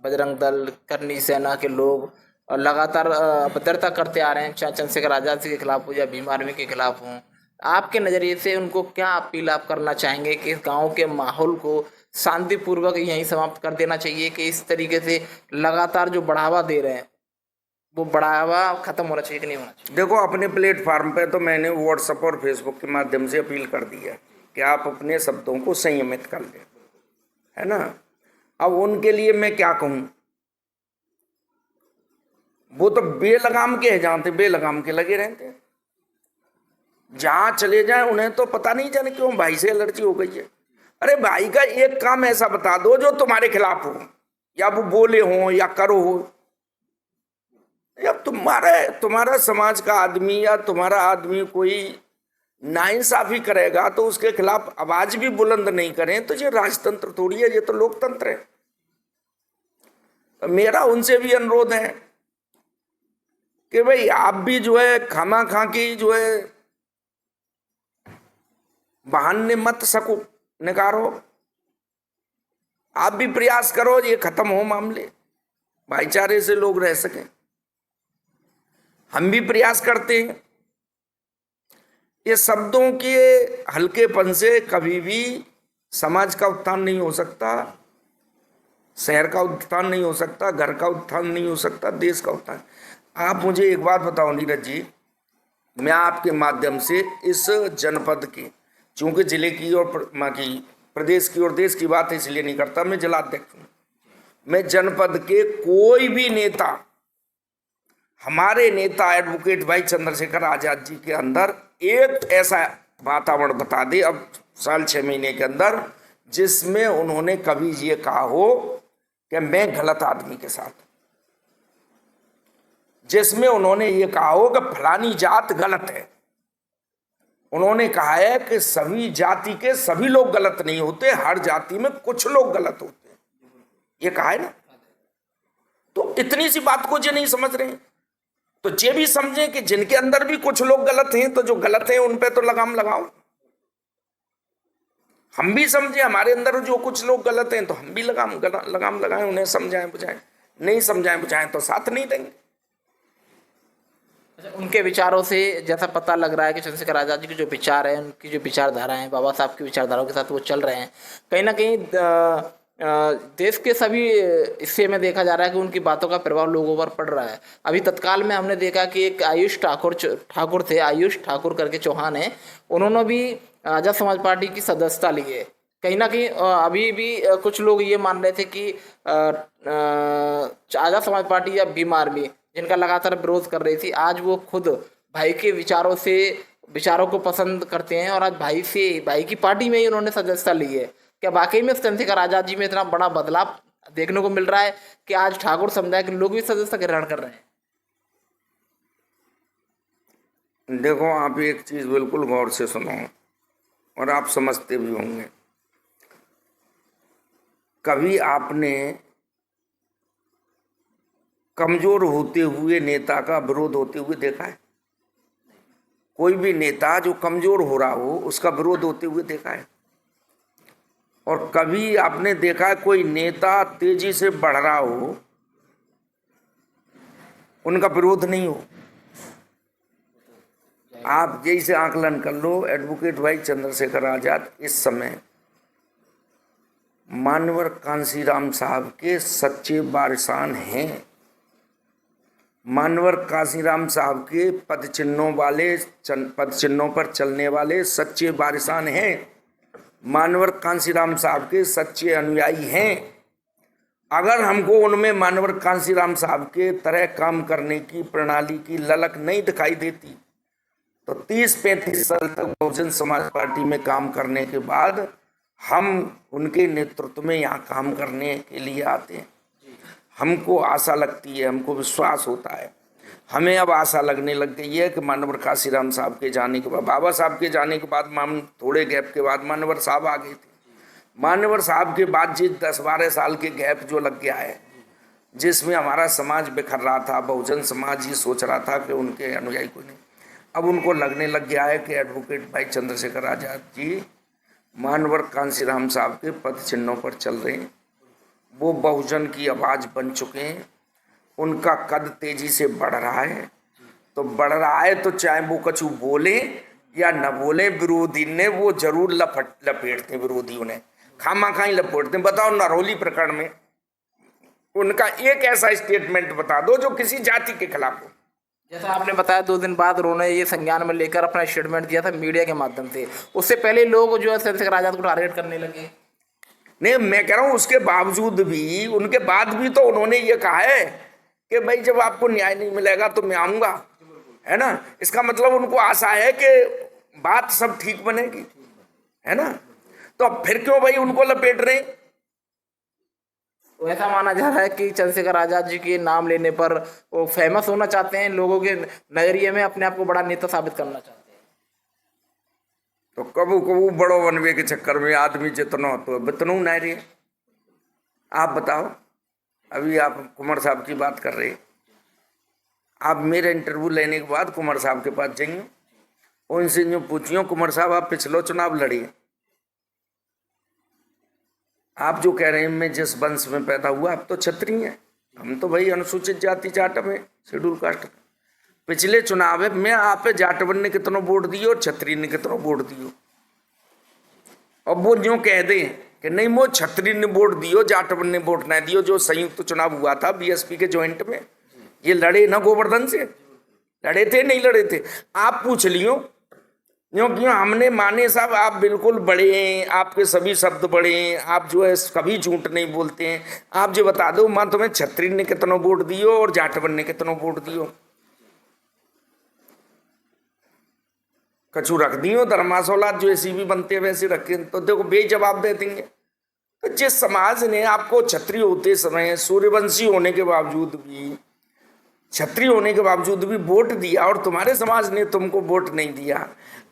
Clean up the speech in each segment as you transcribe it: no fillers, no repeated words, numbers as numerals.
बजरंग दल, करनी सेना के लोग लगातार अभद्रता करते आ रहे हैं, चाहे चंद्रशेखर आज़ाद के खिलाफ हो या भीम आर्मी के खिलाफ हो। आपके नज़रिए से उनको क्या अपील आप करना चाहेंगे कि इस गाँव के माहौल को शांतिपूर्वक यहीं समाप्त कर देना चाहिए कि इस तरीके से लगातार जो बढ़ावा दे रहे हैं वो बढ़ावा खत्म होना चाहिए कि नहीं होना चाहिए? देखो, अपने प्लेटफार्म पे तो मैंने व्हाट्सएप और फेसबुक के माध्यम से अपील कर दी है कि आप अपने शब्दों को संयमित कर लें, है ना। अब उनके लिए मैं क्या कहूँ, वो तो बेलगाम के हैं, जहाँ थे बेलगाम के लगे रहते हैं, जहाँ चले जाए उन्हें तो पता नहीं जाने क्यों भाई से एलर्जी हो गई है। अरे भाई का एक काम ऐसा बता दो जो तुम्हारे खिलाफ हो, या वो बोले हो या करो हो। जब तुम्हारा समाज का आदमी या तुम्हारा आदमी कोई नाइंसाफी करेगा तो उसके खिलाफ आवाज भी बुलंद नहीं करें तो ये राजतंत्र थोड़ी है, ये तो लोकतंत्र है। तो मेरा उनसे भी अनुरोध है कि भाई आप भी जो है खामा खा की जो है बहाने मत सको निकारो, आप भी प्रयास करो ये खत्म हो मामले, भाईचारे से लोग रह सकें। हम भी प्रयास करते हैं। ये शब्दों के हल्केपन से कभी भी समाज का उत्थान नहीं हो सकता, शहर का उत्थान नहीं हो सकता, घर का उत्थान नहीं हो सकता, देश का उत्थान। आप मुझे एक बात बताओ नीरज जी, मैं आपके माध्यम से इस जनपद की, चूंकि जिले की और प्रदेश की और देश की बात इसलिए नहीं करता, मैं जिलाध्यक्ष हूं, मैं जनपद के कोई भी नेता, हमारे नेता एडवोकेट भाई चंद्रशेखर आजाद जी के अंदर एक ऐसा वातावरण बता दे अब साल 6 महीने के अंदर जिसमें उन्होंने कभी ये कहा हो कि मैं गलत आदमी के साथ, जिसमें उन्होंने ये कहा हो कि फलानी जात गलत है। उन्होंने कहा है कि सभी जाति के सभी लोग गलत नहीं होते, हर जाति में कुछ लोग गलत होते हैं, ये कहा है ना। तो इतनी सी बात को जो नहीं समझ रहे हैं, तो ये भी समझे कि जिनके अंदर भी कुछ लोग गलत हैं तो जो गलत हैं उन पे तो लगाम लगाओ। हम भी समझे हमारे अंदर जो कुछ लोग गलत हैं तो हम भी लगाम लगाएं, उन्हें समझाएं बुझाएं, नहीं समझाएं बुझाएं तो साथ नहीं देंगे। उनके विचारों से जैसा पता लग रहा है कि चंद्रशेखर आज़ाद जी के जो विचार हैं, उनकी जो विचारधारा हैं, बाबा साहब की विचारधाराओं के साथ वो चल रहे हैं। कहीं ना कहीं देश के सभी हिस्से में देखा जा रहा है कि उनकी बातों का प्रभाव लोगों पर पड़ रहा है। अभी तत्काल में हमने देखा कि एक आयुष ठाकुर थे, आयुष ठाकुर करके चौहान है, उन्होंने भी आज़ाद समाज पार्टी की सदस्यता ली है। कहीं ना कहीं अभी भी कुछ लोग ये मान रहे थे कि आज़ाद समाज पार्टी या भीम आर्मी जिनका लगातार विरोध कर रही थी, आज वो खुद भाई के विचारों को पसंद करते हैं और आज भाई की पार्टी में ही उन्होंने सदस्यता ली है। क्या वाकई में चंद्रशेखर आज़ाद जी में इतना बड़ा बदलाव देखने को मिल रहा है कि आज ठाकुर समुदाय के लोग भी सदस्यता ग्रहण कर रहे हैं? देखो, आप एक चीज बिल्कुल गौर से सुनो और आप समझते भी होंगे। कभी आपने कमजोर होते हुए नेता का विरोध होते हुए देखा है? कोई भी नेता जो कमजोर हो रहा हो उसका विरोध होते हुए देखा है? और कभी आपने देखा है कोई नेता तेजी से बढ़ रहा हो उनका विरोध नहीं हो? आप जैसे आकलन कर लो, एडवोकेट भाई चंद्रशेखर आजाद इस समय मानवर कांसीराम साहब के सच्चे वारिसान हैं। मानवर कांसीराम साहब के पद चिन्हों पर चलने वाले सच्चे वारिसान हैं। मानवर कांसीराम साहब के सच्चे अनुयायी हैं। अगर हमको उनमें मानवर कांसीराम साहब के तरह काम करने की प्रणाली की ललक नहीं दिखाई देती तो 30-35 साल तक बहुजन समाज पार्टी में काम करने के बाद हम उनके नेतृत्व में यहाँ काम करने के लिए आते हैं। हमको आशा लगती है, हमको विश्वास होता है। हमें अब आशा लगने लग गई है कि मानवर कांसीराम साहब के जाने के बाद, बाबा साहब के जाने के बाद, थोड़े गैप के बाद मानवर साहब आ गए थे। मानवर साहब के बाद जी 10-12 साल के गैप जो लग गया है, जिसमें हमारा समाज बिखर रहा था, बहुजन समाज ये सोच रहा था कि उनके अनुयायी को नहीं, अब उनको लगने लग गया है कि एडवोकेट भाई चंद्रशेखर आजाद जी मानवर कांसीराम साहब के पद चिन्हों पर चल रहे हैं। वो बहुजन की आवाज बन चुके हैं। उनका कद तेजी से बढ़ रहा है, तो बढ़ रहा है तो चाहे वो कछु बोले या न बोले, विरोधी ने वो जरूर लपेटते, विरोधी उन्हें खामा खाई लपेटते। बताओ नरौली प्रकरण में उनका एक ऐसा स्टेटमेंट बता दो जो किसी जाति के खिलाफ हो। जैसा आपने बताया 2 दिन बाद उन्होंने ये संज्ञान में लेकर अपना स्टेटमेंट दिया था मीडिया के माध्यम से। उससे पहले लोग जो है चंद्रशेखर आजाद को टारगेट करने लगे। नहीं, मैं कह रहा हूं उसके बावजूद भी, उनके बाद भी तो उन्होंने ये कहा है कि भाई जब आपको न्याय नहीं मिलेगा तो मैं आऊंगा, है ना। इसका मतलब उनको आशा है कि बात सब ठीक बनेगी, है ना। तो अब फिर क्यों भाई उनको लपेट रहे हैं? ऐसा माना जा रहा है कि चंद्रशेखर आजाद जी के नाम लेने पर वो फेमस होना चाहते हैं, लोगों के नजरिए में अपने आप को बड़ा नेता साबित करना चाहते हैं। तो कबू कबू बड़ो बनवे के चक्कर में आदमी जितना तो बितनू नहीं रहे। आप बताओ, अभी आप कुमार साहब की बात कर रहे हैं, आप मेरे इंटरव्यू लेने के बाद कुमार साहब के पास जाइए, उनसे जो पूछियो कुमार साहब आप पिछलो चुनाव लड़िए, आप जो कह रहे हैं मैं जिस वंश में पैदा हुआ, आप तो क्षत्रिय हैं, हम तो भाई अनुसूचित जाति जाट में, शेड्यूल कास्ट। पिछले चुनाव में आप जाटवन ने कितनों वोट दियो और क्षत्रिय ने कितनों वोट दियो। अब वो जो कह दें कि नहीं वो क्षत्रिय ने वोट दियो जाटवन ने वोट ना दियो, जो संयुक्त चुनाव हुआ था बीएसपी के ज्वाइंट में, ये लड़े ना गोवर्धन से, लड़े थे नहीं लड़े थे? आप पूछ लियो, क्यों हमने माने साहब आप बिल्कुल बड़े हैं, आपके सभी शब्द बड़े हैं, आप जो है कभी झूठ नहीं बोलते हैं। आप जो बता दो मां तुम्हें क्षत्रिय ने कितनों वोट दियो और जाटवन ने कितनों वोट दियो, कछु रख दियो धर्मासौलाद जो ऐसी भी बनते हैं वैसे रखे, तो देखो बेजवाब दे देंगे। तो जिस समाज ने आपको क्षत्रिय होते समय सूर्यवंशी होने के बावजूद भी, क्षत्रिय होने के बावजूद भी वोट दिया और तुम्हारे समाज ने तुमको वोट नहीं दिया,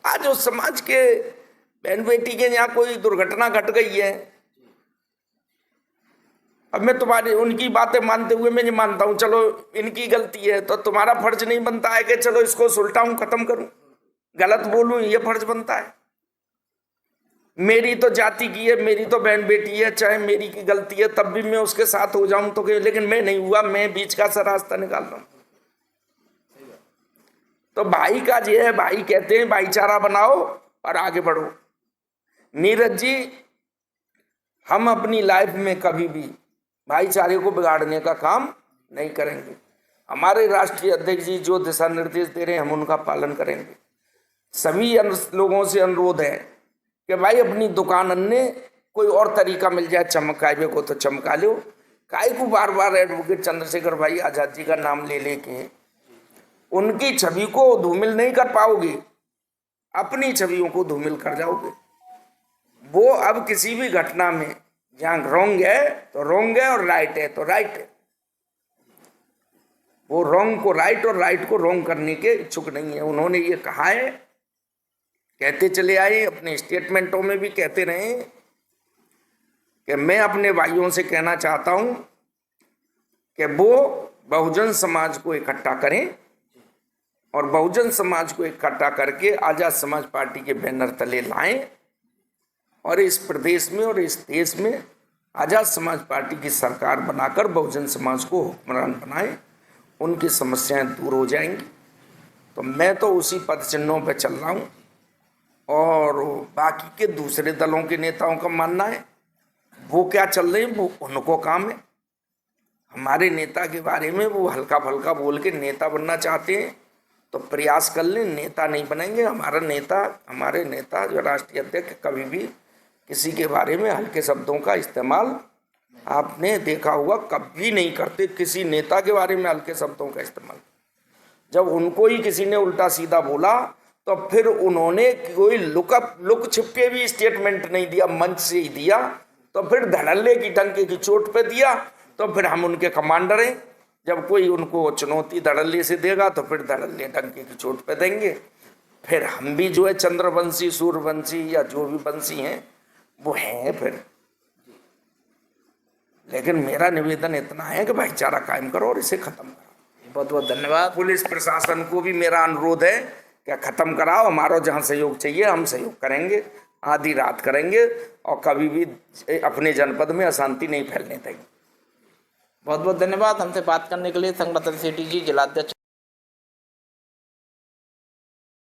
आज उस समाज के बहन बेटी के यहाँ कोई दुर्घटना घट गई है, अब मैं तुम्हारी उनकी बातें मानते हुए मैं ये मानता हूं चलो इनकी गलती है, तो तुम्हारा फर्ज नहीं बनता है कि चलो इसको सुलटाऊं, खत्म करूं, गलत बोलूं, ये फर्ज बनता है। मेरी तो जाति की है, मेरी तो बहन बेटी है, चाहे मेरी की गलती है तब भी मैं उसके साथ हो जाऊं तो, लेकिन मैं नहीं हुआ, मैं बीच का सा रास्ता निकाल रहा हूं। तो भाई का ये है, भाई कहते हैं भाईचारा बनाओ और आगे बढ़ो। नीरज जी, हम अपनी लाइफ में कभी भी भाईचारे को बिगाड़ने का काम नहीं करेंगे। हमारे राष्ट्रीय अध्यक्ष जी जो दिशा निर्देश दे रहे हैं हम उनका पालन करेंगे। सभी लोगों से अनुरोध है कि भाई अपनी दुकान अन्य कोई और तरीका मिल जाए चमकावे को तो चमका लो, काय को बार बार एडवोकेट चंद्रशेखर भाई आजाद जी का नाम ले लेके उनकी छवि को धूमिल नहीं कर पाओगे, अपनी छवियों को धूमिल कर जाओगे। वो अब किसी भी घटना में जहां रोंग है तो रोंग है और राइट है तो राइट है, वो रोंग को राइट और राइट को रोंग करने के इच्छुक नहीं है। उन्होंने ये कहा है, कहते चले आए, अपने स्टेटमेंटों में भी कहते रहे कि मैं अपने भाइयों से कहना चाहता हूं कि वो बहुजन समाज को इकट्ठा करें और बहुजन समाज को इकट्ठा करके आजाद समाज पार्टी के बैनर तले लाएं और इस प्रदेश में और इस देश में आजाद समाज पार्टी की सरकार बनाकर बहुजन समाज को हुक्मरान बनाएं, उनकी समस्याएं दूर हो जाएंगी। तो मैं तो उसी पद चिन्हों पर चल रहा हूँ और बाकी के दूसरे दलों के नेताओं का मानना है वो क्या चल रहे हैं वो उनको काम है। हमारे नेता के बारे में वो हल्का फल्का बोल के नेता बनना चाहते हैं तो प्रयास कर लें, नेता नहीं बनेंगे। हमारे नेता जो राष्ट्रीय अध्यक्ष कभी भी किसी के बारे में हल्के शब्दों का इस्तेमाल आपने देखा हुआ कभी नहीं करते, किसी नेता के बारे में हल्के शब्दों का इस्तेमाल। जब उनको ही किसी ने उल्टा सीधा बोला तो फिर उन्होंने कोई लुक छिपके भी स्टेटमेंट नहीं दिया, मंच से ही दिया, तो फिर धड़ल्ले की डंके की चोट पे दिया, तो फिर हम उनके कमांडर हैं। जब कोई उनको चुनौती धड़ल्ले से देगा तो फिर धड़ल्ले डंके की चोट पे देंगे। फिर हम भी जो है चंद्रवंशी, सूर्यवंशी या जो भी वंशी हैं वो हैं फिर। लेकिन मेरा निवेदन इतना है कि भाईचारा कायम करो और इसे खत्म करो। बहुत बहुत धन्यवाद। पुलिस प्रशासन को भी मेरा अनुरोध है कि खत्म कराओ, हमारा जहाँ सहयोग चाहिए हम सहयोग करेंगे, आधी रात करेंगे और कभी भी अपने जनपद में अशांति नहीं फैलने देंगे। बहुत बहुत धन्यवाद हमसे बात करने के लिए। संगठन सिटी जी जिलाध्यक्ष